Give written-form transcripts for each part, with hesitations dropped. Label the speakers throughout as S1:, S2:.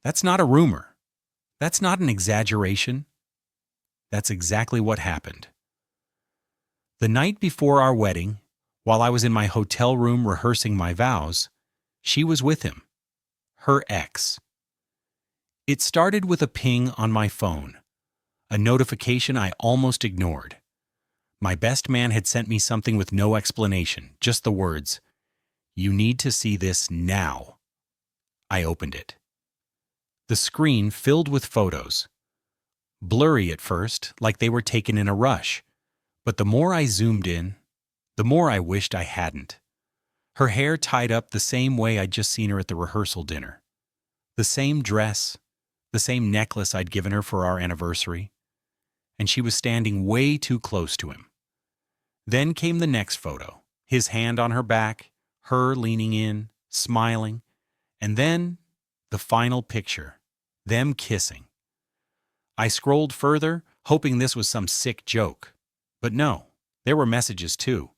S1: That's not a rumor. That's not an exaggeration. That's exactly what happened. The night before our wedding, while I was in my hotel room rehearsing my vows, she was with him, her ex. It started with a ping on my phone, a notification I almost ignored. My best man had sent me something with no explanation, just the words, "You need to see this now." I opened it. The screen filled with photos. Blurry at first, like they were taken in a rush. But the more I zoomed in, the more I wished I hadn't. Her hair tied up the same way I'd just seen her at the rehearsal dinner. The same dress, the same necklace I'd given her for our anniversary. And she was standing way too close to him. Then came the next photo, his hand on her back, her leaning in, smiling, and then the final picture, them kissing. I scrolled further, hoping this was some sick joke. But no, there were messages too.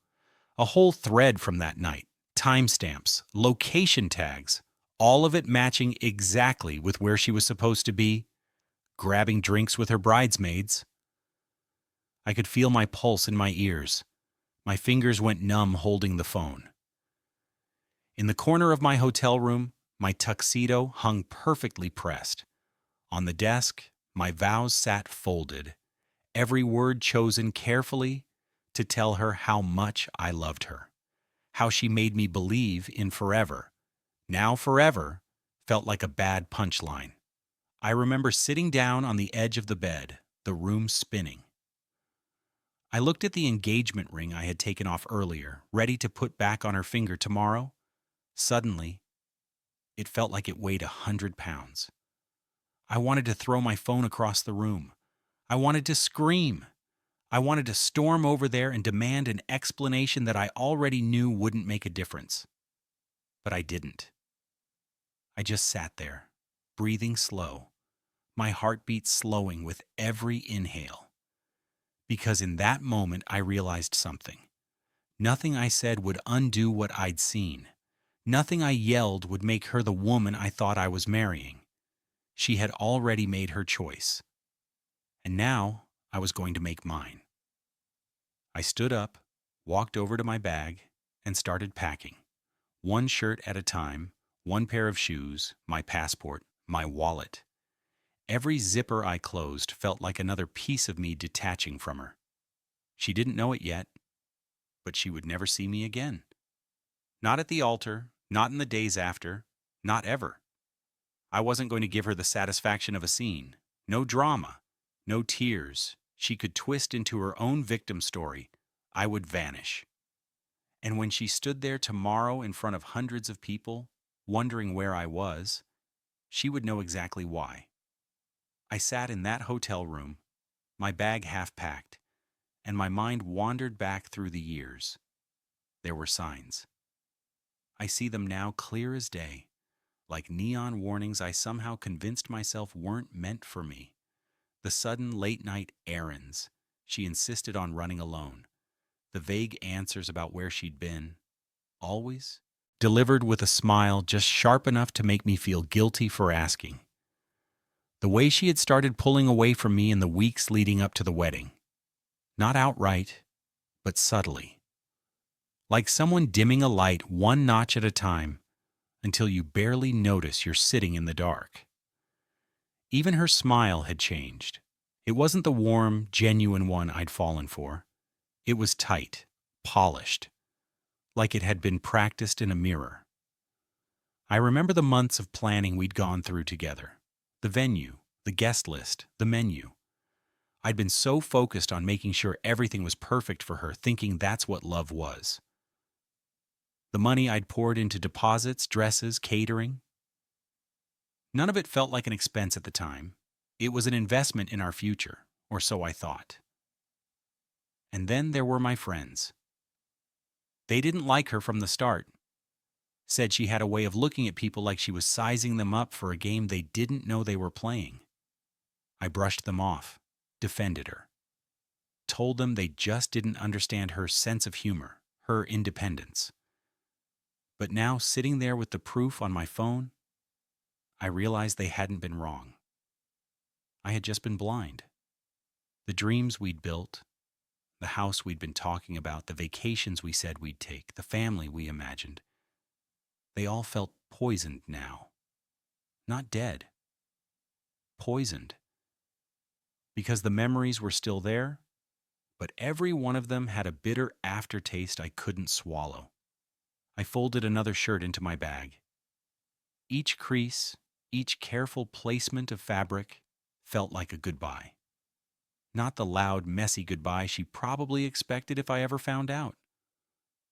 S1: A whole thread from that night, timestamps, location tags, all of it matching exactly with where she was supposed to be, grabbing drinks with her bridesmaids. I could feel my pulse in my ears. My fingers went numb holding the phone. In the corner of my hotel room, my tuxedo hung perfectly pressed. On the desk, my vows sat folded, every word chosen carefully to tell her how much I loved her, how she made me believe in forever. Now forever felt like a bad punchline. I remember sitting down on the edge of the bed, the room spinning. I looked at the engagement ring I had taken off earlier, ready to put back on her finger tomorrow. Suddenly, it felt like it weighed 100 pounds. I wanted to throw my phone across the room. I wanted to scream. I wanted to storm over there and demand an explanation that I already knew wouldn't make a difference. But I didn't. I just sat there, breathing slow, my heartbeat slowing with every inhale. Because in that moment I realized something. Nothing I said would undo what I'd seen. Nothing I yelled would make her the woman I thought I was marrying. She had already made her choice. And now I was going to make mine. I stood up, walked over to my bag, and started packing. One shirt at a time, one pair of shoes, my passport, my wallet. Every zipper I closed felt like another piece of me detaching from her. She didn't know it yet, but she would never see me again. Not at the altar, not in the days after, not ever. I wasn't going to give her the satisfaction of a scene. No drama, no tears. She could twist into her own victim story. I would vanish. And when she stood there tomorrow in front of hundreds of people, wondering where I was, she would know exactly why. I sat in that hotel room, my bag half packed, and my mind wandered back through the years. There were signs. I see them now clear as day, like neon warnings I somehow convinced myself weren't meant for me. The sudden late-night errands she insisted on running alone. The vague answers about where she'd been, always delivered with a smile just sharp enough to make me feel guilty for asking. The way she had started pulling away from me in the weeks leading up to the wedding. Not outright, but subtly. Like someone dimming a light one notch at a time until you barely notice you're sitting in the dark. Even her smile had changed. It wasn't the warm, genuine one I'd fallen for. It was tight, polished, like it had been practiced in a mirror. I remember the months of planning we'd gone through together. The venue, the guest list, the menu. I'd been so focused on making sure everything was perfect for her, thinking that's what love was. The money I'd poured into deposits, dresses, catering. None of it felt like an expense at the time. It was an investment in our future, or so I thought. And then there were my friends. They didn't like her from the start. Said she had a way of looking at people like she was sizing them up for a game they didn't know they were playing. I brushed them off, defended her. Told them they just didn't understand her sense of humor, her independence. But now, sitting there with the proof on my phone, I realized they hadn't been wrong. I had just been blind. The dreams we'd built, the house we'd been talking about, the vacations we said we'd take, the family we imagined, they all felt poisoned now. Not dead. Poisoned. Because the memories were still there, but every one of them had a bitter aftertaste I couldn't swallow. I folded another shirt into my bag. Each crease, each careful placement of fabric felt like a goodbye. Not the loud, messy goodbye she probably expected if I ever found out.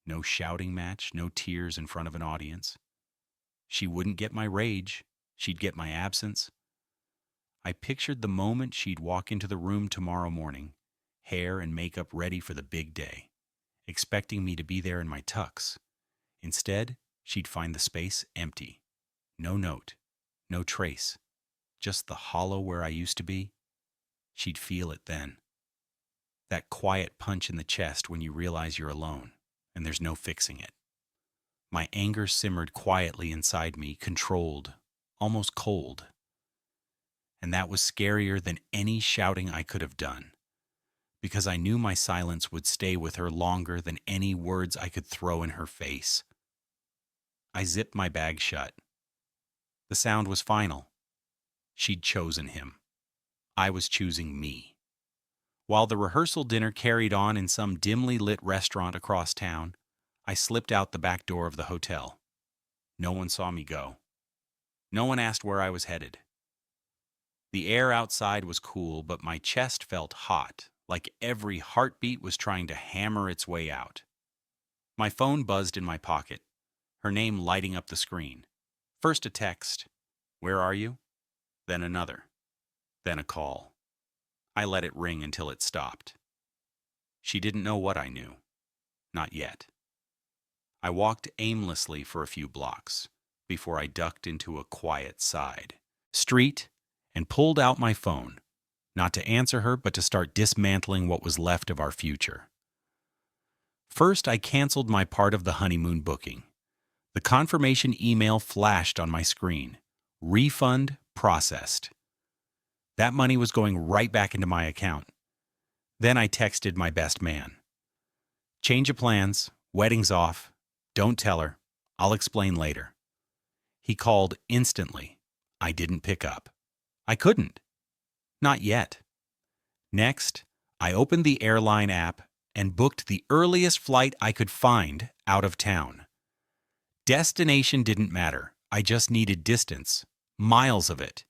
S1: No shouting match, no tears in front of an audience. She wouldn't get my rage, she'd get my absence. I pictured the moment she'd walk into the room tomorrow morning, hair and makeup ready for the big day, expecting me to be there in my tux. Instead, she'd find the space empty. No note, no trace, just the hollow where I used to be. She'd feel it then. That quiet punch in the chest when you realize you're alone and there's no fixing it. My anger simmered quietly inside me, controlled, almost cold. And that was scarier than any shouting I could have done, because I knew my silence would stay with her longer than any words I could throw in her face. I zipped my bag shut. The sound was final. She'd chosen him. I was choosing me. While the rehearsal dinner carried on in some dimly lit restaurant across town, I slipped out the back door of the hotel. No one saw me go. No one asked where I was headed. The air outside was cool, but my chest felt hot, like every heartbeat was trying to hammer its way out. My phone buzzed in my pocket, her name lighting up the screen. First a text, "Where are you?" Then another. Then a call. I let it ring until it stopped. She didn't know what I knew. Not yet. I walked aimlessly for a few blocks before I ducked into a quiet side street and pulled out my phone, not to answer her, but to start dismantling what was left of our future. First, I canceled my part of the honeymoon booking. The confirmation email flashed on my screen. Refund processed. That money was going right back into my account. Then I texted my best man. "Change of plans, wedding's off. Don't tell her. I'll explain later." He called instantly. I didn't pick up. I couldn't. Not yet. Next, I opened the airline app and booked the earliest flight I could find out of town. Destination didn't matter. I just needed distance, miles of it,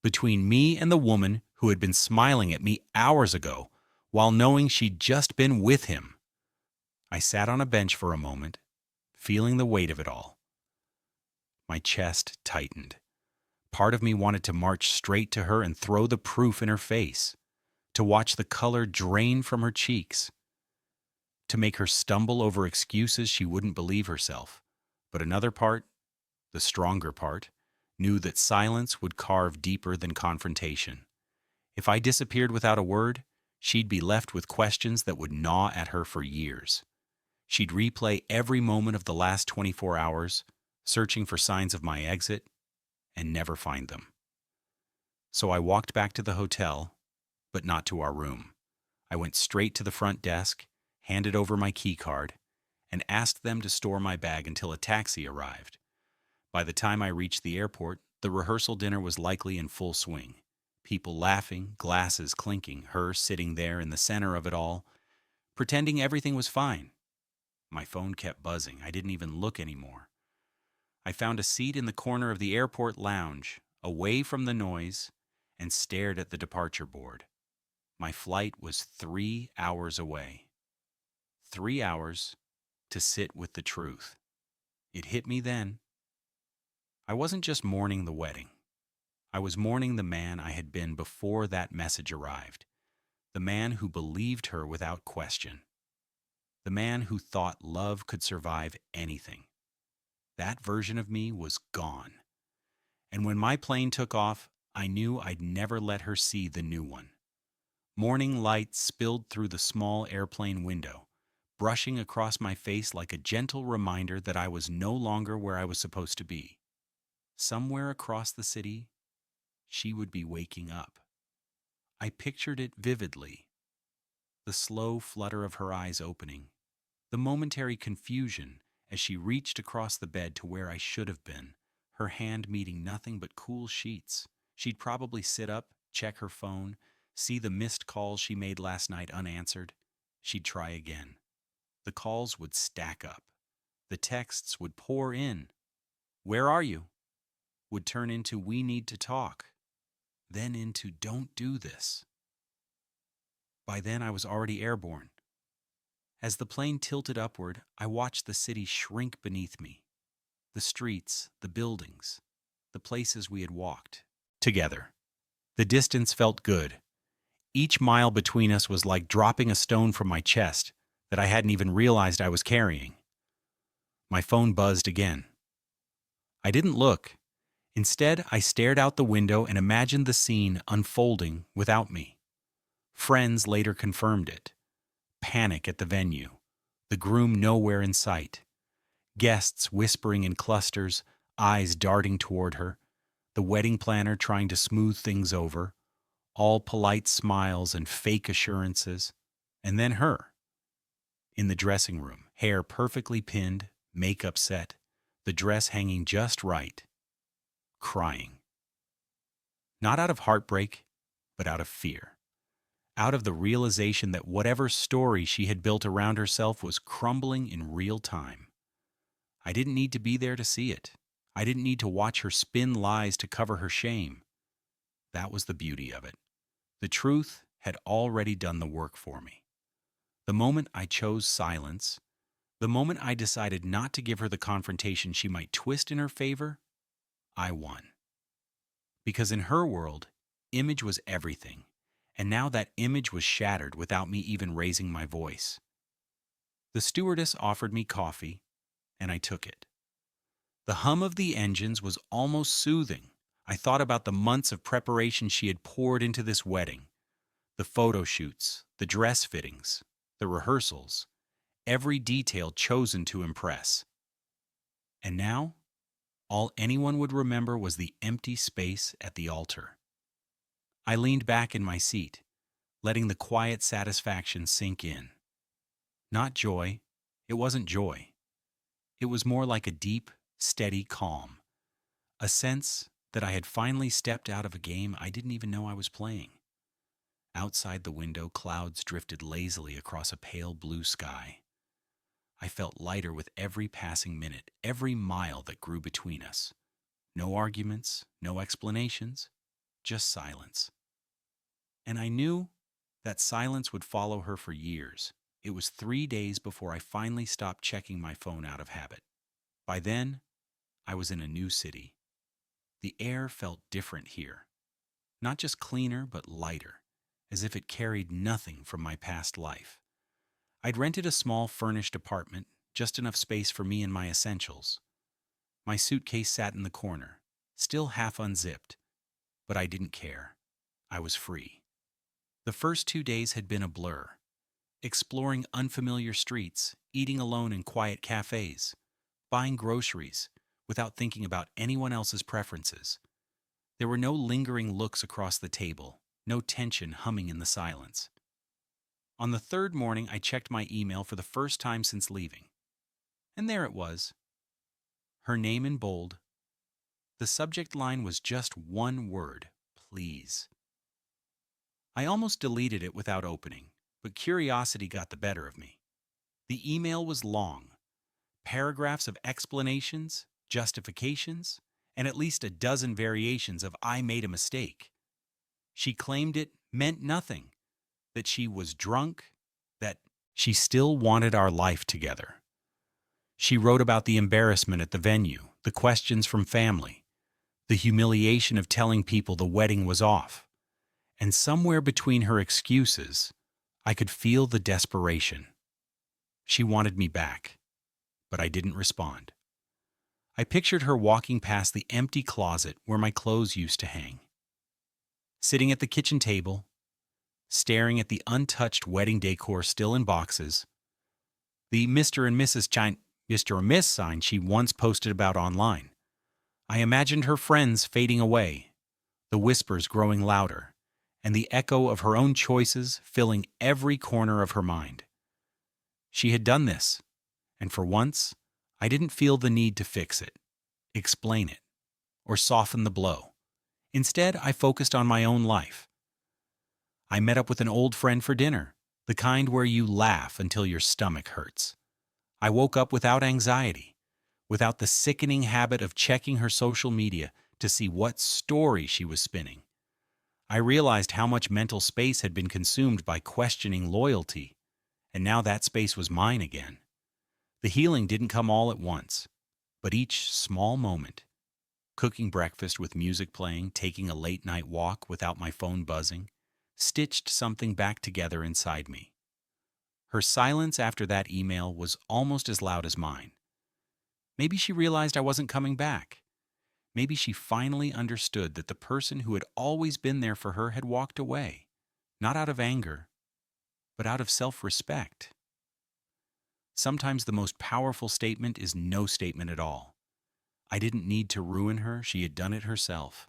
S1: between me and the woman who had been smiling at me hours ago while knowing she'd just been with him. I sat on a bench for a moment, feeling the weight of it all. My chest tightened. Part of me wanted to march straight to her and throw the proof in her face, to watch the color drain from her cheeks, to make her stumble over excuses she wouldn't believe herself. But another part, the stronger part, knew that silence would carve deeper than confrontation. If I disappeared without a word, she'd be left with questions that would gnaw at her for years. She'd replay every moment of the last 24 hours, searching for signs of my exit, and never find them. So I walked back to the hotel, but not to our room. I went straight to the front desk, handed over my key card, and asked them to store my bag until a taxi arrived. By the time I reached the airport, the rehearsal dinner was likely in full swing. People laughing, glasses clinking, her sitting there in the center of it all, pretending everything was fine. My phone kept buzzing. I didn't even look anymore. I found a seat in the corner of the airport lounge, away from the noise, and stared at the departure board. My flight was 3 hours away. 3 hours to sit with the truth. It hit me then. I wasn't just mourning the wedding. I was mourning the man I had been before that message arrived. The man who believed her without question. The man who thought love could survive anything. That version of me was gone. And when my plane took off, I knew I'd never let her see the new one. Morning light spilled through the small airplane window, brushing across my face like a gentle reminder that I was no longer where I was supposed to be. somewhere across the city, she would be waking up. I pictured it vividly, the slow flutter of her eyes opening, the momentary confusion as she reached across the bed to where I should have been, her hand meeting nothing but cool sheets. She'd probably sit up, check her phone, see the missed calls she made last night unanswered. She'd try again. The calls would stack up. The texts would pour in. "Where are you?" would turn into "we need to talk," then into "don't do this." By then I was already airborne. As the plane tilted upward, I watched the city shrink beneath me. The streets, the buildings, the places we had walked together. The distance felt good. Each mile between us was like dropping a stone from my chest that I hadn't even realized I was carrying. My phone buzzed again. I didn't look. Instead, I stared out the window and imagined the scene unfolding without me. Friends later confirmed it. Panic at the venue. The groom nowhere in sight. Guests whispering in clusters, eyes darting toward her. The wedding planner trying to smooth things over. All polite smiles and fake assurances. And then her. In the dressing room, hair perfectly pinned, makeup set, the dress hanging just right. Crying. Not out of heartbreak, but out of fear. Out of the realization that whatever story she had built around herself was crumbling in real time. I didn't need to be there to see it. I didn't need to watch her spin lies to cover her shame. That was the beauty of it. The truth had already done the work for me. The moment I chose silence, the moment I decided not to give her the confrontation she might twist in her favor, I won. Because in her world, image was everything, and now that image was shattered without me even raising my voice. The stewardess offered me coffee, and I took it. The hum of the engines was almost soothing. I thought about the months of preparation she had poured into this wedding, the photo shoots, the dress fittings, the rehearsals, every detail chosen to impress. And now, all anyone would remember was the empty space at the altar. I leaned back in my seat, letting the quiet satisfaction sink in. Not joy. It wasn't joy. It was more like a deep, steady calm. A sense that I had finally stepped out of a game I didn't even know I was playing. Outside the window, clouds drifted lazily across a pale blue sky. I felt lighter with every passing minute, every mile that grew between us. No arguments, no explanations, just silence. And I knew that silence would follow her for years. It was 3 days before I finally stopped checking my phone out of habit. By then, I was in a new city. The air felt different here. Not just cleaner, but lighter, as if it carried nothing from my past life. I'd rented a small furnished apartment, just enough space for me and my essentials. My suitcase sat in the corner, still half unzipped, but I didn't care. I was free. The first 2 days had been a blur. Exploring unfamiliar streets, eating alone in quiet cafes, buying groceries without thinking about anyone else's preferences. There were no lingering looks across the table, no tension humming in the silence. On the third morning, I checked my email for the first time since leaving. And there it was. Her name in bold. The subject line was just one word, please. I almost deleted it without opening, but curiosity got the better of me. The email was long. Paragraphs of explanations, justifications, and at least a dozen variations of "I made a mistake." She claimed it meant nothing, that she was drunk, that she still wanted our life together. She wrote about the embarrassment at the venue, the questions from family, the humiliation of telling people the wedding was off. And somewhere between her excuses, I could feel the desperation. She wanted me back, but I didn't respond. I pictured her walking past the empty closet where my clothes used to hang, sitting at the kitchen table, staring at the untouched wedding decor still in boxes, the Mr. and Miss sign she once posted about online. I imagined her friends fading away, the whispers growing louder, and the echo of her own choices filling every corner of her mind. She had done this, and for once, I didn't feel the need to fix it, explain it, or soften the blow. Instead, I focused on my own life. I met up with an old friend for dinner, the kind where you laugh until your stomach hurts. I woke up without anxiety, without the sickening habit of checking her social media to see what story she was spinning. I realized how much mental space had been consumed by questioning loyalty, and now that space was mine again. The healing didn't come all at once, but each small moment, cooking breakfast with music playing, taking a late-night walk without my phone buzzing, stitched something back together inside me. Her silence after that email was almost as loud as mine. Maybe she realized I wasn't coming back. Maybe she finally understood that the person who had always been there for her had walked away, not out of anger, but out of self-respect. Sometimes the most powerful statement is no statement at all. I didn't need to ruin her, she had done it herself,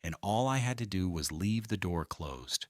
S1: and all I had to do was leave the door closed,